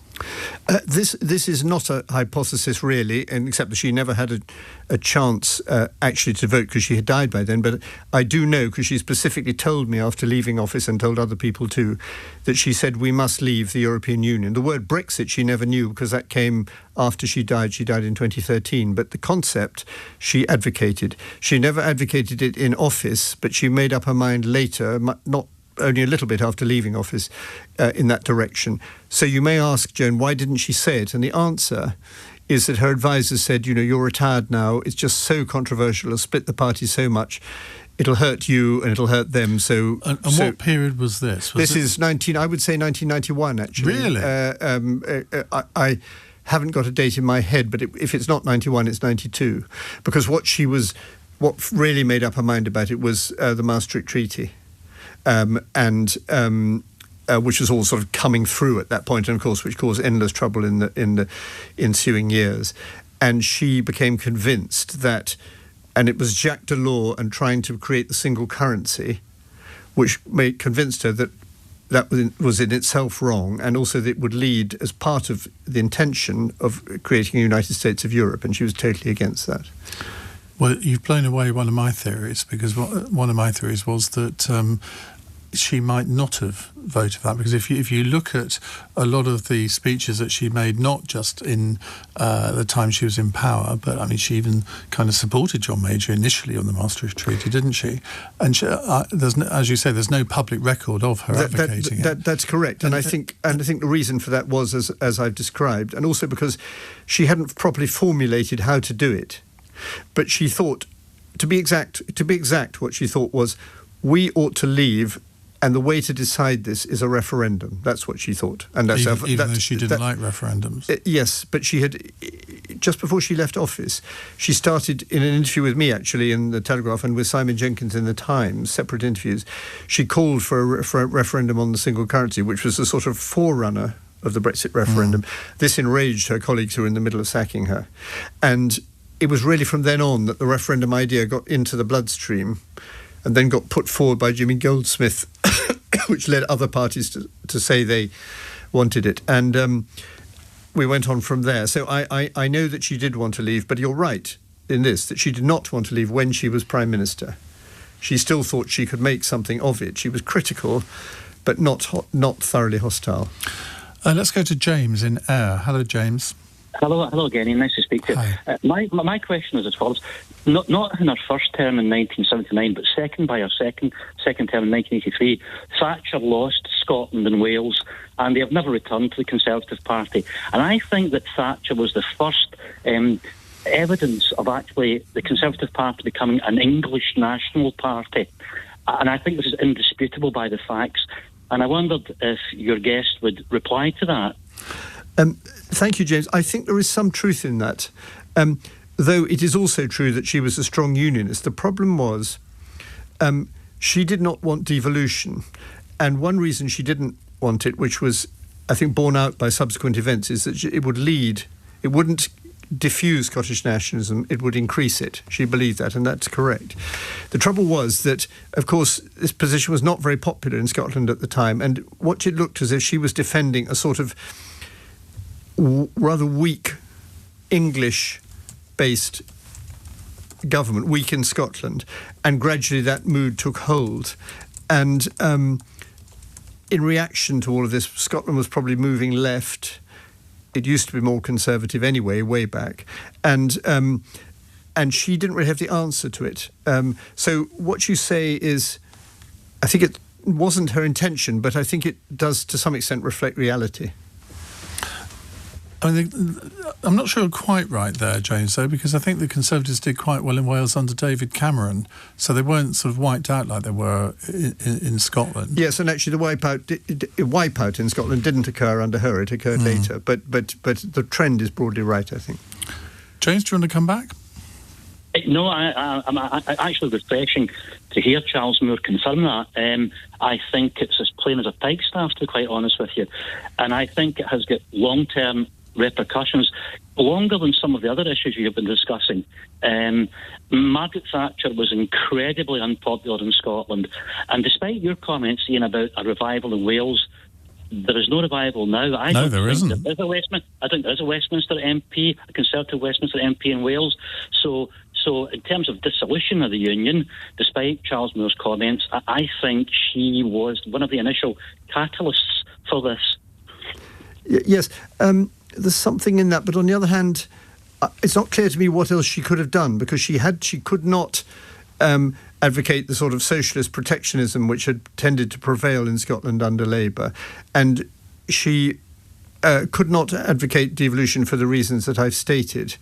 D: This is not a hypothesis really, and except that she never had a chance actually to vote because she had died by then. But I do know, because she specifically told me after leaving office and told other people too, that she said we must leave the European Union. The word Brexit she never knew because that came after she died. She died in 2013. But the concept she advocated. She never advocated it in office, but she made up her mind later, not only a little bit after leaving office, in that direction. So you may ask, Joan, why didn't she say it? And the answer is that her advisors said, you're retired now, it's just so controversial, it'll split the party so much, it'll hurt you and it'll hurt them. So,
C: what period was this?
D: This is I would say 1991, actually.
C: Really?
D: I haven't got a date in my head, but if it's not 91, it's 92. Because what really made up her mind about it was the Maastricht Treaty. Which was all sort of coming through at that point, and of course, which caused endless trouble in the ensuing years. And she became convinced that, and it was Jacques Delors and trying to create the single currency, which convinced her that was in itself wrong, and also that it would lead as part of the intention of creating a United States of Europe, and she was totally against that.
C: Well, you've blown away one of my theories, because one of my theories was that she might not have voted for that, because if you look at a lot of the speeches that she made, not just in the time she was in power, but I mean, she even kind of supported John Major initially on the Maastricht Treaty, didn't she? And as you say, there's no public record of her advocating it.
D: That's correct, and I think the reason for that was as I've described, and also because she hadn't properly formulated how to do it. But she thought, to be exact, what she thought was, we ought to leave. And the way to decide this is a referendum. That's what she thought. And that's
C: even though she didn't like referendums.
D: Yes, but she had, just before she left office, she started in an interview with me, actually, in the Telegraph, and with Simon Jenkins in the Times, separate interviews. She called for a referendum on the single currency, which was a sort of forerunner of the Brexit referendum. This enraged her colleagues who were in the middle of sacking her. And it was really from then on that the referendum idea got into the bloodstream and then got put forward by Jimmy Goldsmith, which led other parties to say they wanted it. And we went on from there. So I know that she did want to leave, but you're right in this, that she did not want to leave when she was Prime Minister. She still thought she could make something of it. She was critical, but not thoroughly hostile.
C: Let's go to James in Ayr. Hello, James.
M: Hello again, Ian. Nice to speak to you. My question is as follows. Not in her first term in 1979, but second term in 1983, Thatcher lost Scotland and Wales, and they have never returned to the Conservative Party. And I think that Thatcher was the first evidence of actually the Conservative Party becoming an English national party. And I think this is indisputable by the facts. And I wondered if your guest would reply to that.
D: Thank you, James. I think there is some truth in that, though it is also true that she was a strong unionist. The problem was she did not want devolution. And one reason she didn't want it, which was, I think, borne out by subsequent events, is that it wouldn't diffuse Scottish nationalism, it would increase it. She believed that, and that's correct. The trouble was that, of course, this position was not very popular in Scotland at the time, and what it looked as if she was defending a sort of rather weak English-based government, weak in Scotland, and gradually that mood took hold. And in reaction to all of this, Scotland was probably moving left. It used to be more conservative anyway, way back. And she didn't really have the answer to it. So what you say is I think it wasn't her intention, but I think it does to some extent reflect reality.
C: I'm not sure quite right there, James, though, because I think the Conservatives did quite well in Wales under David Cameron, so they weren't sort of wiped out like they were in Scotland.
D: Yes, and actually the wipeout in Scotland didn't occur under her; it occurred later. But the trend is broadly right, I think.
C: James, do you want to come back?
M: No, I'm actually refreshing to hear Charles Moore confirm that. I think it's as plain as a pikestaff, to be quite honest with you, and I think it has got long-term repercussions, longer than some of the other issues you have been discussing. Margaret Thatcher was incredibly unpopular in Scotland, and despite your comments, Ian, about a revival in Wales, there is no revival now. I think there isn't. I think there's a Westminster MP, a Conservative Westminster MP in Wales. So in terms of dissolution of the Union, despite Charles Moore's comments, I think she was one of the initial catalysts for this.
D: Yes. There's something in that, but on the other hand, it's not clear to me what else she could have done, because she could not advocate the sort of socialist protectionism which had tended to prevail in Scotland under Labour, and she could not advocate devolution for the reasons that I've stated.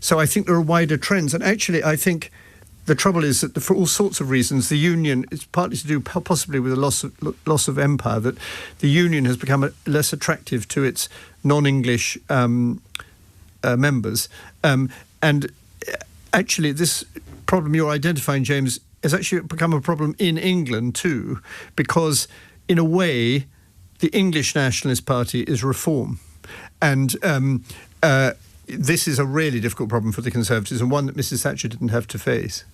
D: So I think there are wider trends, and actually I think the trouble is that for all sorts of reasons, the Union, it's partly to do possibly with the loss of empire, that the Union has become less attractive to its non-English members. And actually this problem you're identifying, James, has actually become a problem in England too, because in a way the English Nationalist Party is reform. And this is a really difficult problem for the Conservatives, and one that Mrs Thatcher didn't have to face.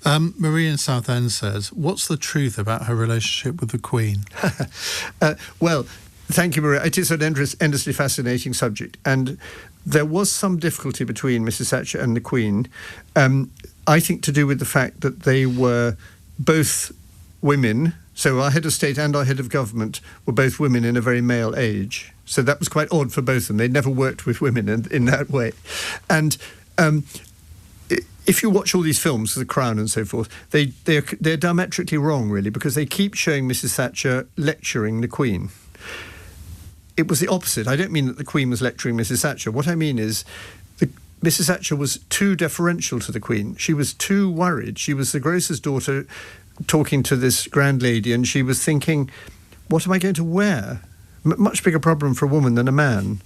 C: Marie in Southend says, what's the truth about her relationship with the Queen?
D: Well, thank you, Maria. It is an endlessly fascinating subject, and there was some difficulty between Mrs Thatcher and the Queen, I think to do with the fact that they were both women. So our head of state and our head of government were both women in a very male age. So that was quite odd for both of them. They'd never worked with women in that way. And if you watch all these films, The Crown and so forth, they're diametrically wrong, really, because they keep showing Mrs Thatcher lecturing the Queen. It was the opposite. I don't mean that the Queen was lecturing Mrs Thatcher. What I mean is Mrs Thatcher was too deferential to the Queen. She was too worried. She was the grocer's daughter talking to this grand lady, and she was thinking, what am I going to wear? Much bigger problem for a woman than a man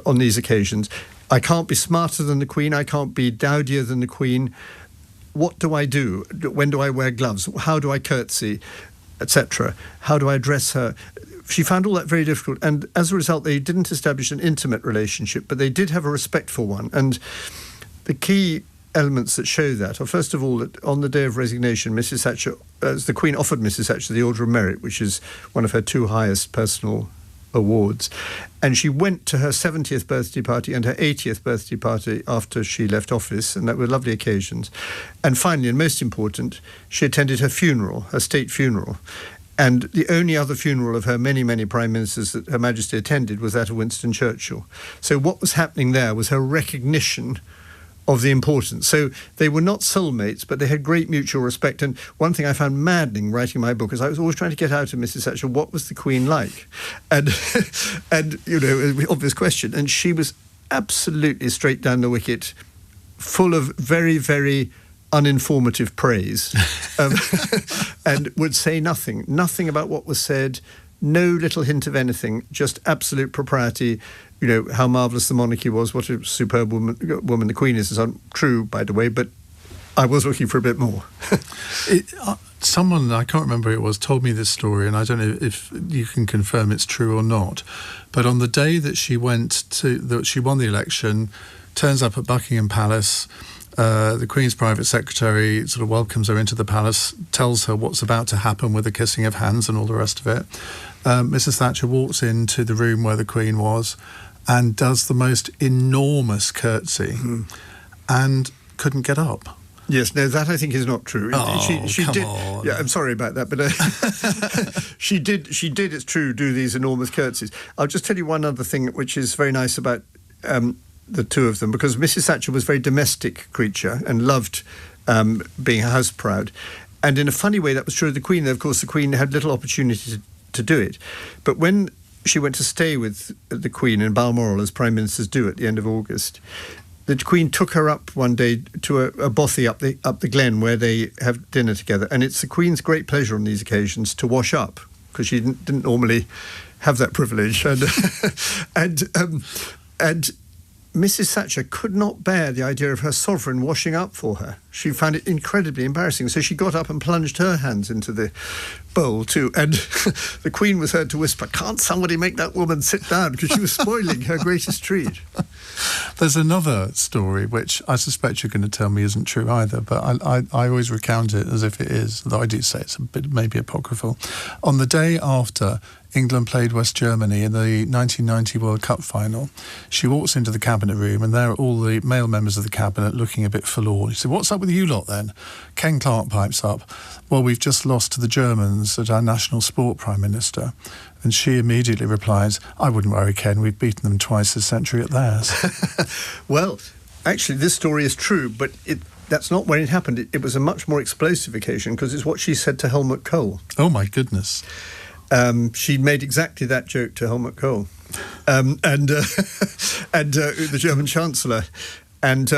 D: on these occasions. I can't be smarter than the Queen. I can't be dowdier than the Queen. What do I do? When do I wear gloves? How do I curtsy, etc.? How do I address her? She found all that very difficult, and as a result, they didn't establish an intimate relationship, but they did have a respectful one. And the key elements that show that are, first of all, that on the day of resignation, Mrs Thatcher, the Queen offered Mrs Thatcher the Order of Merit, which is one of her two highest personal awards, and she went to her 70th birthday party and her 80th birthday party after she left office, and that were lovely occasions. And finally, and most important, she attended her funeral, her state funeral. And the only other funeral of her many, many prime ministers that Her Majesty attended was that of Winston Churchill. So what was happening there was her recognition of the importance. So they were not soulmates, but they had great mutual respect. And one thing I found maddening writing my book is I was always trying to get out of Mrs Thatcher, what was the Queen like? And, you know, obvious question. And she was absolutely straight down the wicket, full of very, very uninformative praise, and would say nothing about what was said, no little hint of anything, just absolute propriety. You know, how marvellous the monarchy was, what a superb woman the Queen is. It's untrue, by the way, but I was looking for a bit more.
C: Someone, I can't remember who it was, told me this story, and I don't know if you can confirm it's true or not, but on the day that she won the election, turns up at Buckingham Palace, the Queen's private secretary sort of welcomes her into the palace, tells her what's about to happen with the kissing of hands and all the rest of it. Mrs Thatcher walks into the room where the Queen was and does the most enormous curtsy and couldn't get up.
D: Yes, no, that I think is not true. She
C: come
D: did.
C: on.
D: Yeah, I'm sorry about that, but she did. It's true. Do these enormous curtsies. I'll just tell you one other thing, which is very nice about the two of them, because Mrs Thatcher was a very domestic creature and loved being house proud, And in a funny way, that was true of the Queen. Of course, the Queen had little opportunity to do it. But when she went to stay with the Queen in Balmoral, as Prime Ministers do at the end of August, the Queen took her up one day to a bothy up the Glen where they have dinner together. And it's the Queen's great pleasure on these occasions to wash up, because she didn't normally have that privilege. And Mrs. Thatcher could not bear the idea of her sovereign washing up for her. She found it incredibly embarrassing. So she got up and plunged her hands into the bowl too. And the Queen was heard to whisper, "Can't somebody make that woman sit down?" because she was spoiling her greatest treat.
C: There's another story which I suspect you're going to tell me isn't true either, but I always recount it as if it is, though I do say it's a bit maybe apocryphal. On the day after England played West Germany in the 1990 World Cup final, she walks into the cabinet room and there are all the male members of the cabinet looking a bit forlorn. She said, "What's up with you lot then?" Ken Clarke pipes up, "Well, we've just lost to the Germans at our national sport Prime Minister." And she immediately replies, "I wouldn't worry, Ken, we've beaten them twice this century at theirs."
D: Well, actually, this story is true, but that's not when it happened. It was a much more explosive occasion, because it's what she said to Helmut Kohl.
C: Oh, my goodness.
D: She made exactly that joke to Helmut Kohl and the German Chancellor. And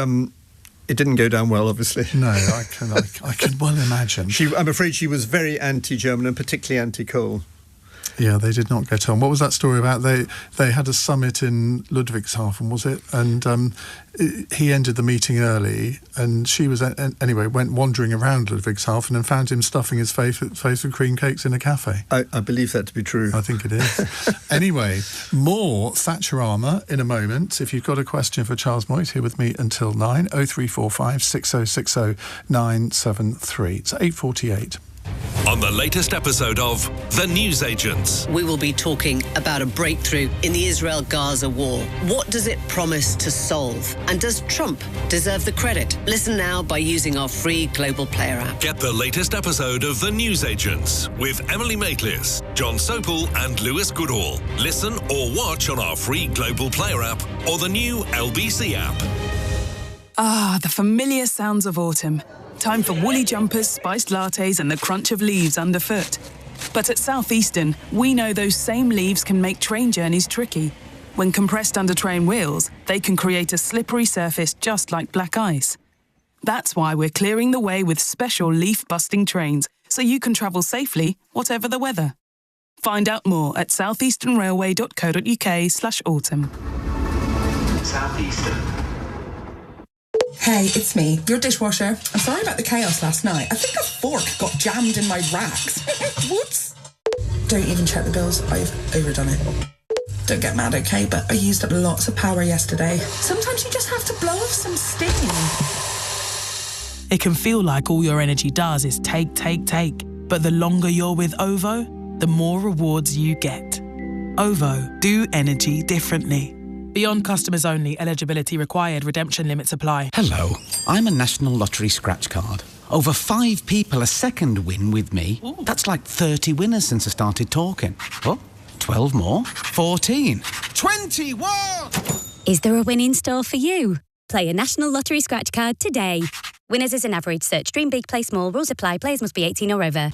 D: it didn't go down well, obviously.
C: No, I can well imagine.
D: I'm afraid she was very anti-German and particularly anti-Kohl.
C: Yeah, they did not get on. What was that story about? They had a summit in Ludwigshafen, was it? And he ended the meeting early, and she was anyway went wandering around Ludwigshafen and found him stuffing his face with cream cakes in a cafe.
D: I believe that to be true.
C: I think it is. Anyway, more Thatcherama in a moment. If you've got a question for Charles Moyt, here with me until 9, 0345 6060 973. It's 8:48.
B: On the latest episode of The Newsagents.
N: We will be talking about a breakthrough in the Israel-Gaza war. What does it promise to solve? And does Trump deserve the credit? Listen now by using our free Global Player app.
B: Get the latest episode of The Newsagents with Emily Maitlis, John Sopel and Lewis Goodall. Listen or watch on our free Global Player app or the new LBC app.
I: Ah, the familiar sounds of autumn. Time for woolly jumpers, spiced lattes and the crunch of leaves underfoot. But at Southeastern, we know those same leaves can make train journeys tricky. When compressed under train wheels, they can create a slippery surface just like black ice. That's why we're clearing the way with special leaf-busting trains, so you can travel safely, whatever the weather. Find out more at southeasternrailway.co.uk/autumn.
B: Southeastern.
H: Hey, it's me, your dishwasher. I'm sorry about the chaos last night. I think a fork got jammed in my racks. Whoops. Don't even check the bills. I've overdone it. Don't get mad, okay? But I used up lots of power yesterday. Sometimes you just have to blow off some steam.
I: It can feel like all your energy does is take. But the longer you're with OVO, the more rewards you get. OVO, do energy differently. Beyond customers only, eligibility required, redemption limits apply.
O: Hello, I'm a National Lottery scratch card. Over 5 people a second win with me. Ooh. That's like 30 winners since I started talking. Oh, 12 more, 14, 21!
P: Is there a win in store for you? Play a National Lottery scratch card today. Winners is an average. Search Dream Big, Play Small. Rules apply. Players must be 18 or over.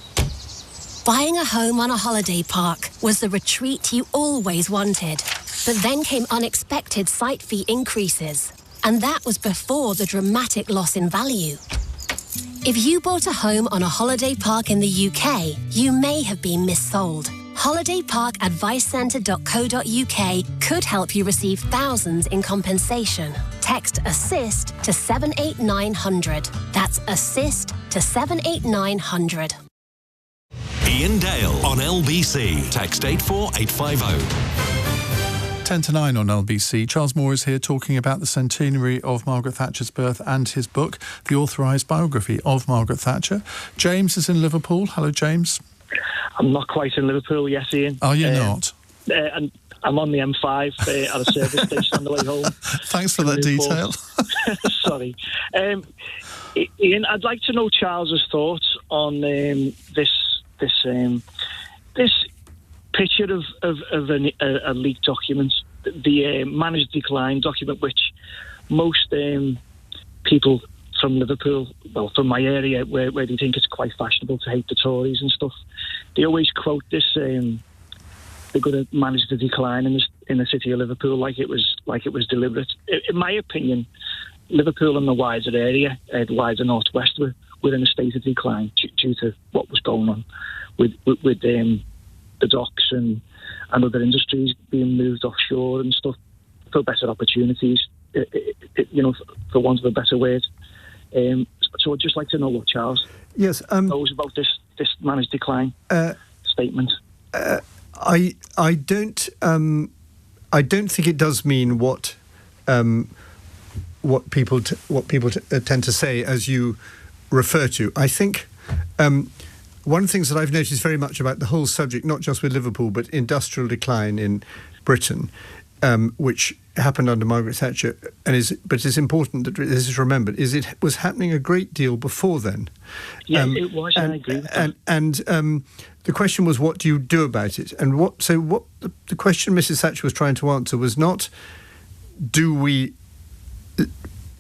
Q: Buying a home on a holiday park was the retreat you always wanted. But then came unexpected site fee increases. And that was before the dramatic loss in value. If you bought a home on a holiday park in the UK, you may have been missold. HolidayParkAdviceCentre.co.uk could help you receive thousands in compensation. Text ASSIST to 78900. That's ASSIST to 78900.
B: Iain Dale on LBC. Text 84850.
C: 10 to 9 on LBC. Charles Moore is here talking about the centenary of Margaret Thatcher's birth and his book, The Authorized Biography of Margaret Thatcher. James is in Liverpool. Hello, James.
R: I'm not quite in Liverpool yet, Ian.
C: Are you not?
R: And I'm on the M5 at a service station on the way home.
C: Thanks for that detail.
R: Sorry. Ian, I'd like to know Charles's thoughts on this picture of a leaked document, the managed decline document, which most people from Liverpool, well, from my area, where they think it's quite fashionable to hate the Tories and stuff. They always quote this: they're going to manage the decline in the city of Liverpool like it was deliberate. In my opinion, Liverpool and the wider area, the wider northwest, were in a state of decline due to what was going on with the docks and other industries being moved offshore and stuff for better opportunities. For want of a better word. So I'd just like to know what Charles knows about this managed decline statement.
D: I don't think it does mean what people tend to say, as you refer to. I think one of the things that I've noticed very much about the whole subject, not just with Liverpool, but industrial decline in Britain, which happened under Margaret Thatcher, but it's important that this is remembered, is it was happening a great deal before then.
R: Yeah, it was, and I agree with that.
D: And the question was, what do you do about it? And what the question Mrs. Thatcher was trying to answer was not, do we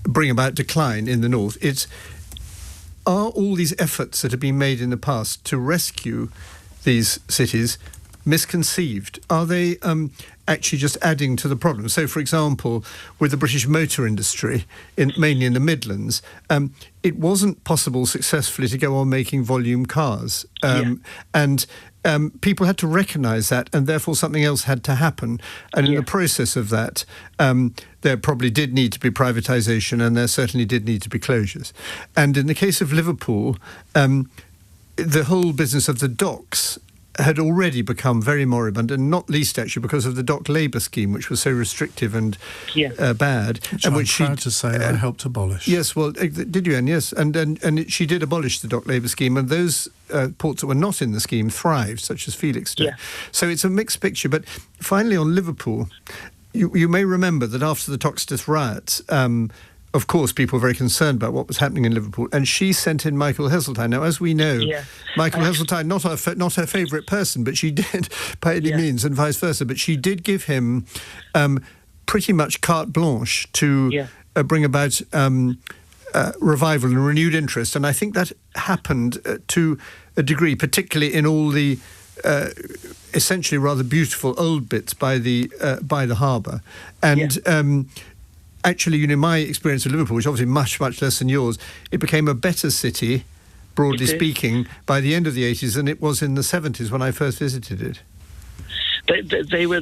D: bring about decline in the north? It's, are all these efforts that have been made in the past to rescue these cities misconceived? Are they actually just adding to the problem? So, for example, with the British motor industry, mainly in the Midlands, it wasn't possible successfully to go on making volume cars. And people had to recognise that, and therefore something else had to happen. And in the process of that, there probably did need to be privatisation, and there certainly did need to be closures. And in the case of Liverpool, the whole business of the docks had already become very moribund, and not least actually because of the dock labour scheme, which was so restrictive and bad.
C: Which I'm proud to say I helped abolish.
D: Yes, well, did you, Anne? Yes, and she did abolish the dock labour scheme, and those ports that were not in the scheme thrived, such as Felixstowe. Yeah. So it's a mixed picture. But finally, on Liverpool, you may remember that after the Toxteth riots, of course, people were very concerned about what was happening in Liverpool, and she sent in Michael Heseltine. Now, as we know, Michael Heseltine, not her favourite person, but she did, by any means, and vice versa, but she did give him pretty much carte blanche to bring about revival and renewed interest. And I think that happened to a degree, particularly in all the essentially rather beautiful old bits by the harbour. And actually, my experience of Liverpool, which is obviously much, much less than yours, it became a better city, broadly speaking, by the end of the 80s than it was in the 70s when I first visited it.
R: They were,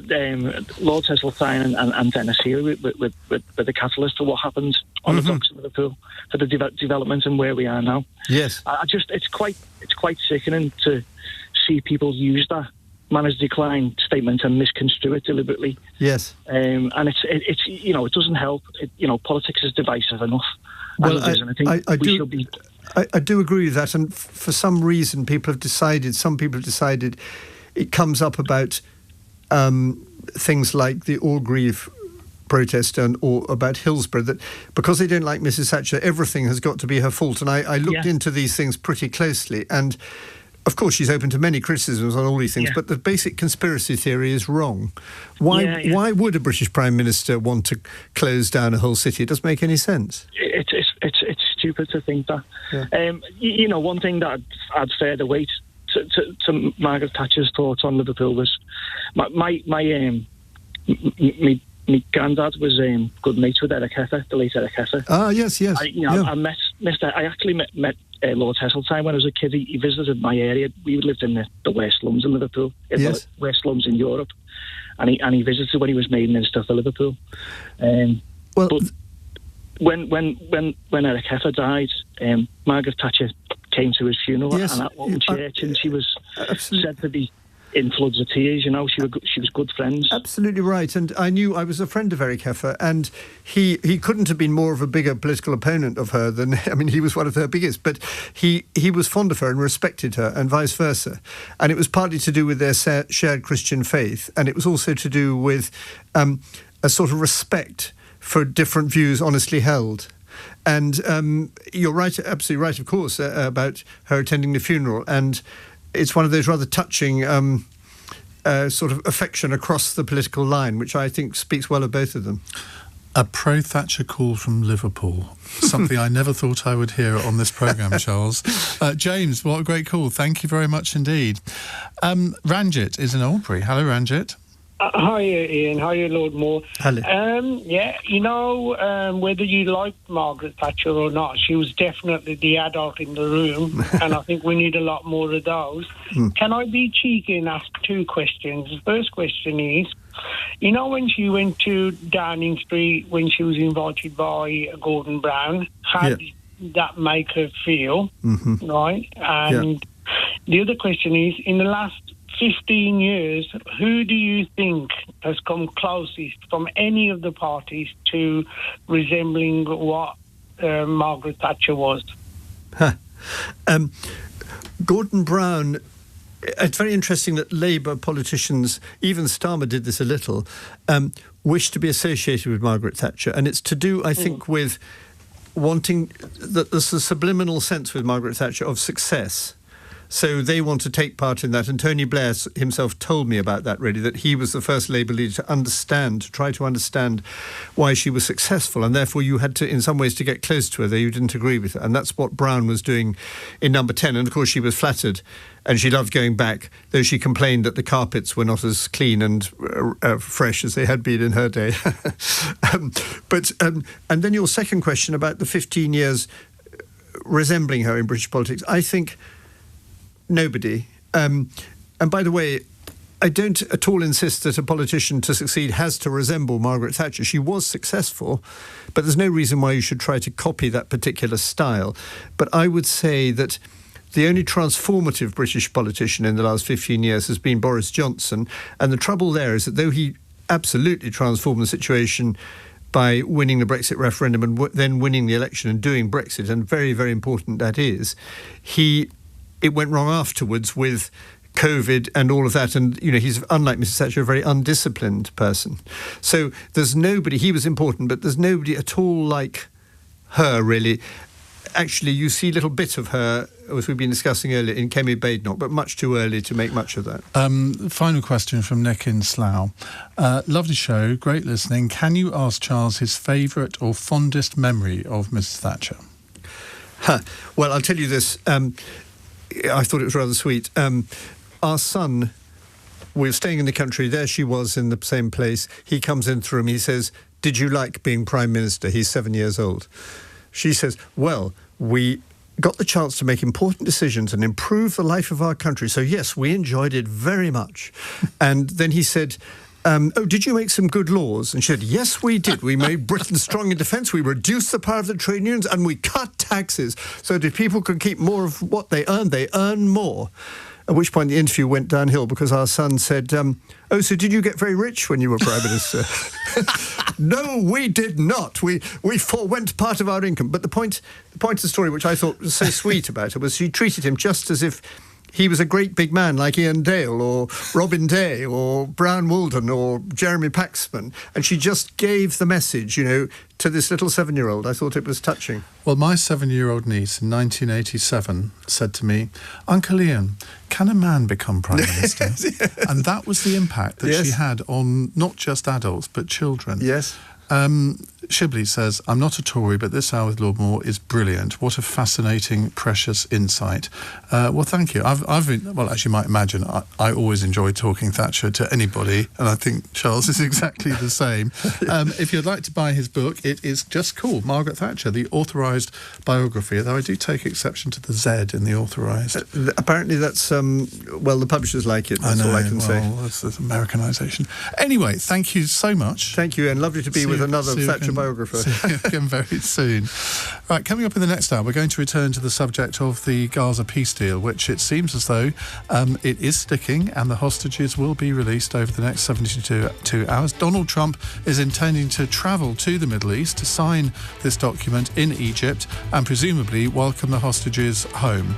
R: Lord Heseltine and Dennis Healy with the catalyst for what happened on the docks of Liverpool, for the development and where we are now.
D: Yes.
R: It's quite sickening to see people use that managed decline statement and misconstrue it deliberately.
D: Yes.
R: And it's it doesn't help. Politics is divisive enough.
D: Well, I do agree with that, and for some reason some people have decided it comes up about things like the Orgreave protest or about Hillsborough, that because they don't like Mrs. Thatcher, everything has got to be her fault. And I looked into these things pretty closely, and of course, she's open to many criticisms on all these things, but the basic conspiracy theory is wrong. Why would a British Prime Minister want to close down a whole city? It doesn't make any sense.
R: It's stupid to think that. Yeah. One thing that I'd fair the weight to Margaret Thatcher's thoughts on Liverpool was my granddad was good mates with Eric Heffer, the late Eric Heffer.
D: Ah, yes.
R: I actually met Lord Heseltine when I was a kid. He visited my area. We lived in the West Slums in Liverpool, the West Slums in Europe, and he visited when he was made Minister for Liverpool. But when Eric Heffer died, Margaret Thatcher came to his funeral and at Walton Church, and she was said to be in floods of tears. She was good friends.
D: Absolutely right. And I was a friend of Eric Heffer, and he couldn't have been more of a bigger political opponent of her than, he was one of her biggest, but he was fond of her and respected her, and vice versa. And it was partly to do with their shared Christian faith, and it was also to do with a sort of respect for different views honestly held. And you're right, absolutely right, of course, about her attending the funeral. And it's one of those rather touching sort of affection across the political line, which I think speaks well of both of them.
C: A pro-Thatcher call from Liverpool. Something I never thought I would hear on this programme, Charles. James, what a great call. Thank you very much indeed. Ranjit is in Albury. Hello, Ranjit.
S: Hi, Ian. Hi, Lord Moore.
D: Hello.
S: Whether you liked Margaret Thatcher or not, she was definitely the adult in the room, and I think we need a lot more of those. Can I be cheeky and ask two questions? The first question is, when she went to Downing Street, when she was invited by Gordon Brown, how did that make her feel? Right? And the other question is, in the last 15 years, who do you think has come closest from any of the parties to resembling what Margaret Thatcher was?
D: Gordon Brown. It's very interesting that Labour politicians, even Starmer did this a little, wish to be associated with Margaret Thatcher. And it's to do, I think, with wanting that there's a subliminal sense with Margaret Thatcher of success. So they want to take part in that. And Tony Blair himself told me about that, really, that he was the first Labour leader to try to understand why she was successful. And therefore you had to, in some ways, to get close to her, though you didn't agree with her. And that's what Brown was doing in Number 10. And, of course, she was flattered. And she loved going back, though she complained that the carpets were not as clean and fresh as they had been in her day. And then your second question about the 15 years resembling her in British politics, I think nobody. And by the way, I don't at all insist that a politician to succeed has to resemble Margaret Thatcher. She was successful, but there's no reason why you should try to copy that particular style. But I would say that the only transformative British politician in the last 15 years has been Boris Johnson. And the trouble there is that though he absolutely transformed the situation by winning the Brexit referendum and then winning the election and doing Brexit, and very, very important that is, it went wrong afterwards with COVID and all of that. And, he's, unlike Mrs. Thatcher, a very undisciplined person. So there's nobody, he was important, but there's nobody at all like her, really. Actually, you see a little bit of her, as we've been discussing earlier, in Kemi Badenoch, but much too early to make much of that.
C: Final question from Nick in Slough. Lovely show, great listening. Can you ask Charles his favourite or fondest memory of Mrs. Thatcher?
D: Well, I'll tell you this. I thought it was rather sweet. Our son, we were staying in the country. There she was in the same place. He comes in through him. He says, "Did you like being Prime Minister?" He's 7 years old. She says, "Well, we got the chance to make important decisions and improve the life of our country. So, yes, we enjoyed it very much." And then he said, "Did you make some good laws?" And she said, "Yes, we did. We made Britain strong in defence. We reduced the power of the trade unions and we cut taxes so that if people could keep more of what they earn more." At which point the interview went downhill because our son said, so did you get very rich when you were Prime Minister?" No, we did not. We forwent part of our income. But the point of the story, which I thought was so sweet about her, was she treated him just as if he was a great big man like Iain Dale or Robin Day or Brown Walden or Jeremy Paxman. And she just gave the message, to this little 7-year-old. I thought it was touching.
C: Well, my 7-year-old niece in 1987 said to me, "Uncle Ian, can a man become Prime Minister?" Yes. And that was the impact that she had on not just adults but children.
D: Yes.
C: Shibley says, "I'm not a Tory, but this hour with Lord Moore is brilliant. What a fascinating, precious insight." Well, thank you. I've been, well, as you might imagine, I always enjoy talking Thatcher to anybody, and I think Charles is exactly the same. If you'd like to buy his book, it is just called Margaret Thatcher, the Authorized Biography, though I do take exception to the Z in the Authorized.
D: Apparently that's, the publishers like it, that's all I can say.
C: That's Americanisation. Anyway, thank you so much.
D: Thank you, and lovely to be with another Thatcher biographer.
C: See you again very soon. Right, coming up in the next hour, we're going to return to the subject of the Gaza peace deal, which it seems as though it is sticking and the hostages will be released over the next 72 hours. Donald Trump is intending to travel to the Middle East to sign this document in Egypt and presumably welcome the hostages home.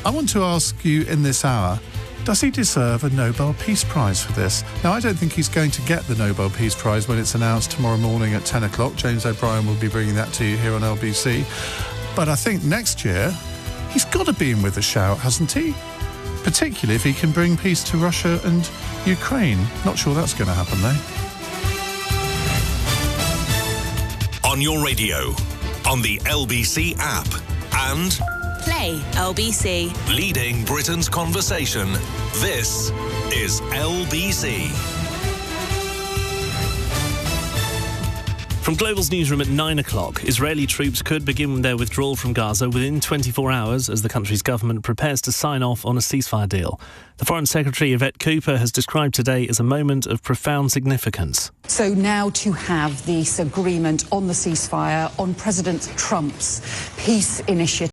C: I want to ask you in this hour, does he deserve a Nobel Peace Prize for this? Now, I don't think he's going to get the Nobel Peace Prize when it's announced tomorrow morning at 10 o'clock. James O'Brien will be bringing that to you here on LBC. But I think next year, he's got to be in with a shout, hasn't he? Particularly if he can bring peace to Russia and Ukraine. Not sure that's going to happen, though.
B: on your radio, on the LBC app, and
K: Play LBC.
B: leading Britain's conversation. This is LBC.
A: From Global's newsroom at 9 o'clock, Israeli troops could begin their withdrawal from Gaza within 24 hours as the country's government prepares to sign off on a ceasefire deal. The Foreign Secretary, Yvette Cooper, has described today as a moment of profound significance.
T: So now to have this agreement on the ceasefire, on President Trump's peace initiative.